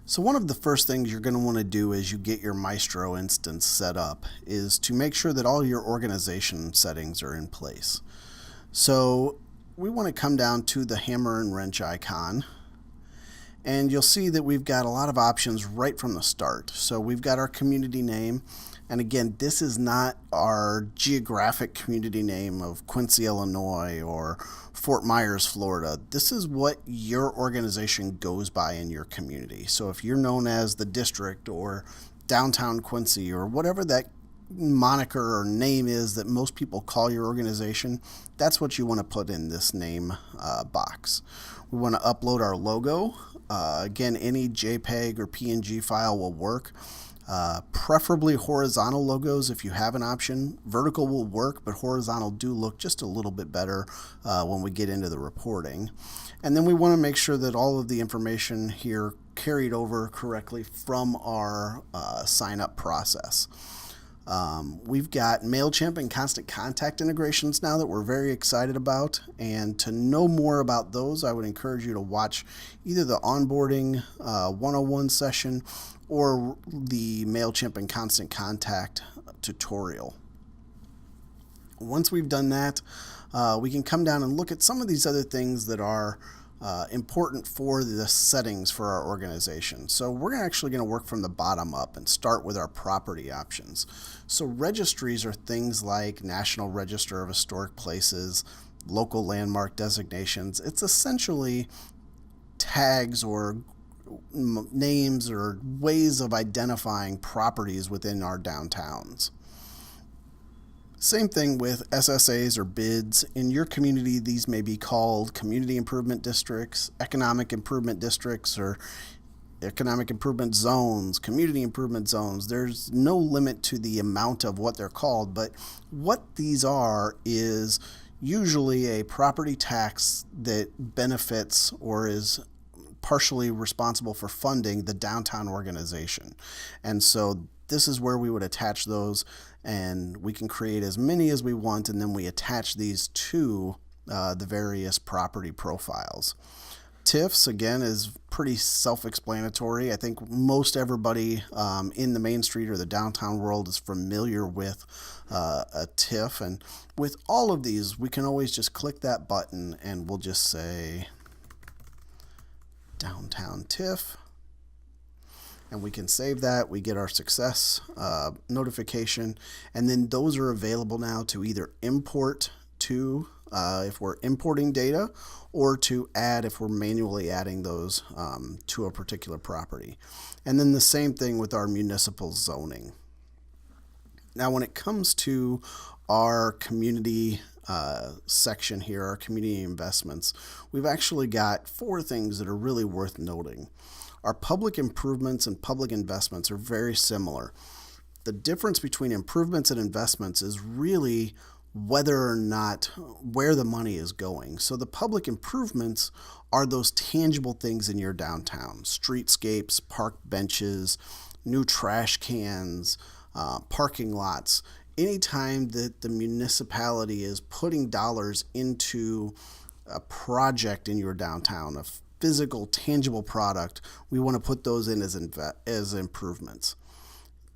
So one of the first things you're going to want to do as you get your Maestro instance set up is to make sure that all your organization settings are in place. So we want to come down to the hammer and wrench icon, and you'll see that we've got a lot of options right from the start. So we've got our community name, and again, this is not our geographic community name of Quincy, Illinois or Fort Myers, Florida. This is what your organization goes by in your community. So if you're known as the district or downtown Quincy or whatever that moniker or name is that most people call your organization, that's what you want to put in this name box. We want to upload our logo. Again, any JPEG or PNG file will work. Preferably horizontal logos if you have an option. Vertical will work, but horizontal do look just a little bit better when we get into the reporting. And then we want to make sure that all of the information here carried over correctly from our sign up process. We've got MailChimp and Constant Contact integrations now that we're very excited about, and to know more about those, I would encourage you to watch either the onboarding 101 session or the MailChimp and Constant Contact tutorial. Once we've done that, we can come down and look at some of these other things that are important for the settings for our organization. So we're actually going to work from the bottom up and start with our property options. So registries are things like National Register of Historic Places, local landmark designations. It's essentially tags or names or ways of identifying properties within our downtowns. Same thing with SSAs or bids. In your community, these may be called community improvement districts, economic improvement districts, or economic improvement zones, community improvement zones. There's no limit to the amount of what they're called, but what these are is usually a property tax that benefits or is partially responsible for funding the downtown organization. And so this is where we would attach those, and we can create as many as we want, and then we attach these to the various property profiles. TIFs, again, is pretty self-explanatory. I think most everybody in the Main Street or the downtown world is familiar with a TIF, and with all of these, we can always just click that button and we'll just say downtown TIF. And we can save that. We get our success notification, and then those are available now to either import to if we're importing data, or to add if we're manually adding those to a particular property. And then the same thing with our municipal zoning. Now when it comes to our community section here, our community investments, we've actually got 4 things that are really worth noting. Our public improvements and public investments are very similar. The difference between improvements and investments is really whether or not where the money is going. So the public improvements are those tangible things in your downtown: streetscapes, park benches, new trash cans, parking lots. Anytime that the municipality is putting dollars into a project in your downtown, a physical, tangible product, we want to put those in as improvements.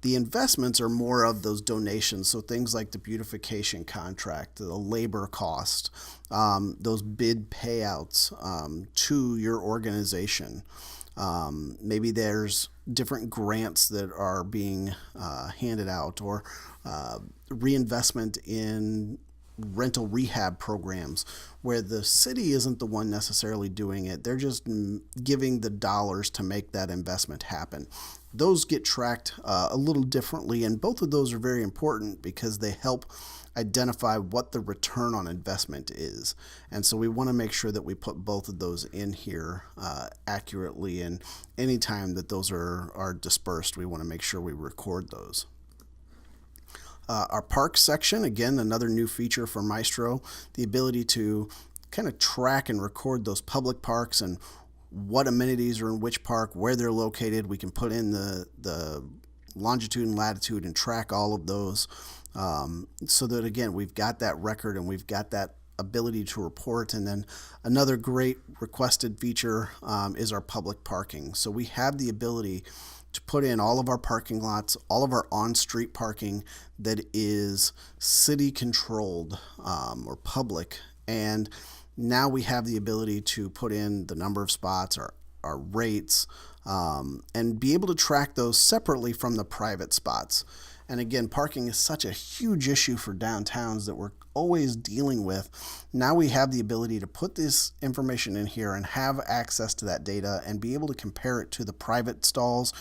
The investments are more of those donations, so things like the beautification contract, the labor cost, those bid payouts to your organization. Maybe there's different grants that are being handed out, or reinvestment in rental rehab programs where the city isn't the one necessarily doing it. They're just giving the dollars to make that investment happen. Those get tracked a little differently, and both of those are very important because they help identify what the return on investment is. And so we want to make sure that we put both of those in here accurately, and anytime that those are dispersed, we want to make sure we record those. Our parks section, again, another new feature for Maestro, the ability to kind of track and record those public parks and what amenities are in which park, where they're located. We can put in the longitude and latitude and track all of those, so that, again, we've got that record and we've got that ability to report. And then another great requested feature is our public parking. So we have the ability to put in all of our parking lots, all of our on-street parking that is city controlled or public. And now we have the ability to put in the number of spots, our rates, and be able to track those separately from the private spots. And again, parking is such a huge issue for downtowns that we're always dealing with. Now we have the ability to put this information in here and have access to that data and be able to compare it to the private stalls,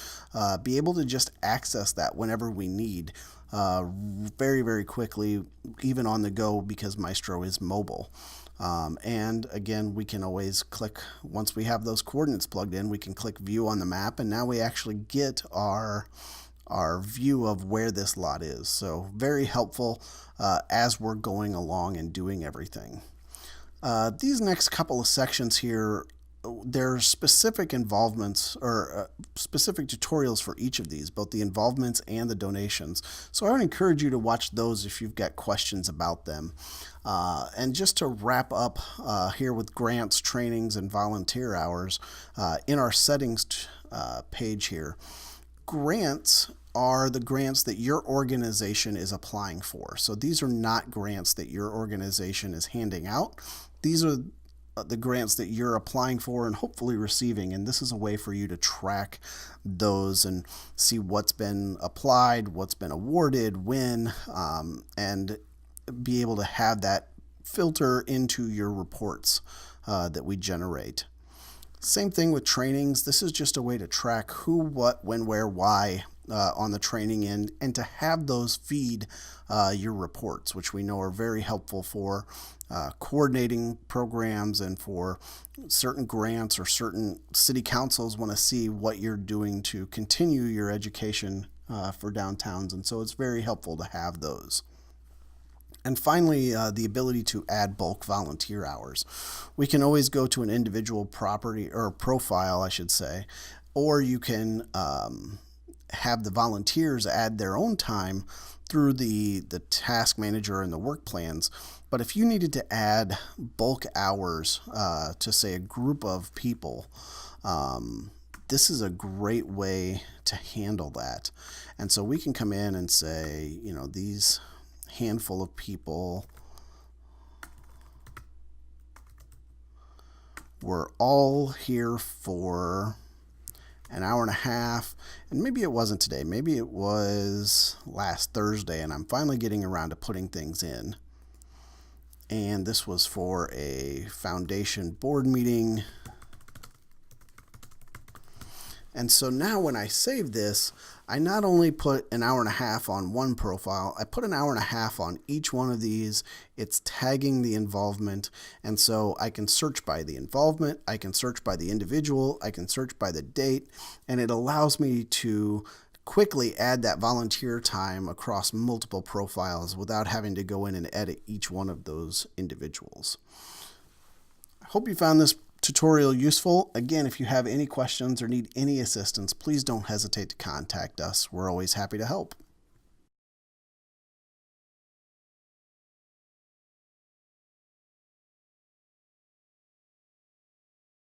be able to just access that whenever we need, very, very quickly, even on the go, because Maestro is mobile. And again, we can always click, once we have those coordinates plugged in, we can click view on the map, and now we actually get our view of where this lot is. So very helpful as we're going along and doing everything. These next couple of sections here, there's specific involvements or specific tutorials for each of these, both the involvements and the donations. So I would encourage you to watch those if you've got questions about them. And just to wrap up here with grants, trainings, and volunteer hours, in our settings page here, grants are the grants that your organization is applying for. So these are not grants that your organization is handing out. These are the grants that you're applying for and hopefully receiving, and this is a way for you to track those and see what's been applied, what's been awarded, when, and be able to have that filter into your reports that we generate. Same thing with trainings. This is just a way to track who, what, when, where, why on the training end, and to have those feed your reports, which we know are very helpful for coordinating programs and for certain grants, or certain city councils want to see what you're doing to continue your education for downtowns, and so it's very helpful to have those. And finally, the ability to add bulk volunteer hours. We can always go to an individual property, or profile, I should say, or you can have the volunteers add their own time through the task manager and the work plans. But if you needed to add bulk hours to, say, a group of people, this is a great way to handle that. And so we can come in and say, you know, these handful of people were all here for an hour and a half, and maybe it wasn't today, maybe it was last Thursday, and I'm finally getting around to putting things in. And this was for a foundation board meeting. And so now when I save this, I not only put an hour and a half on one profile, I put an hour and a half on each one of these. It's tagging the involvement, and so I can search by the involvement, I can search by the individual, I can search by the date, and it allows me to quickly add that volunteer time across multiple profiles without having to go in and edit each one of those individuals. I hope you found this tutorial useful. Again, if you have any questions or need any assistance, please don't hesitate to contact us. We're always happy to help.